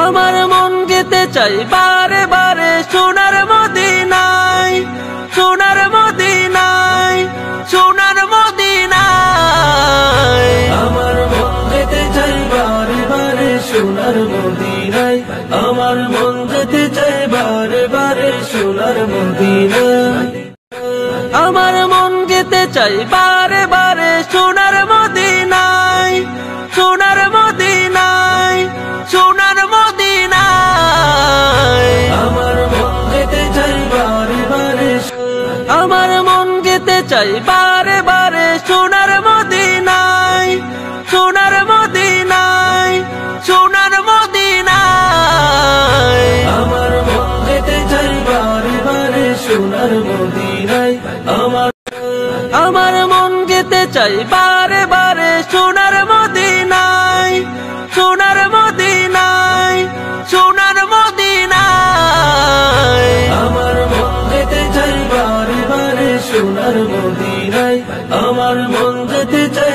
আমার মন যেতে চাই বারে বারে সোনার মদিনায়, সোনার মদিনায়, সোনার মদিনায়। আমার মন যেতে চাই বারে বারে সোনার মদিনায়, আমার মন যেতে চাই বারে বারে সোনার মদিনায়। আমার মন যেতে চাই বারে বারে সোনার মদিনায়, সোনার মদিনায়, সোনার মদিনায়। আমার মন যেতে চাই বারে বারে, আমার মন যেতে চাই বারে বারে সোনার মদিনায়, সোনার মদিনায়, সোনার মদিনায়। আমার মন যেতে চাই বারে বারে সোনার মদিনায়। আমার মন যেতে চাই বারে বারে সোনার মদিনায়, সোনার মদিনায়, সোনার মদিনায়। আমার মন যেতে চাই বারে বারে সোনার মদিনায়, আমার মন যেতে চাই।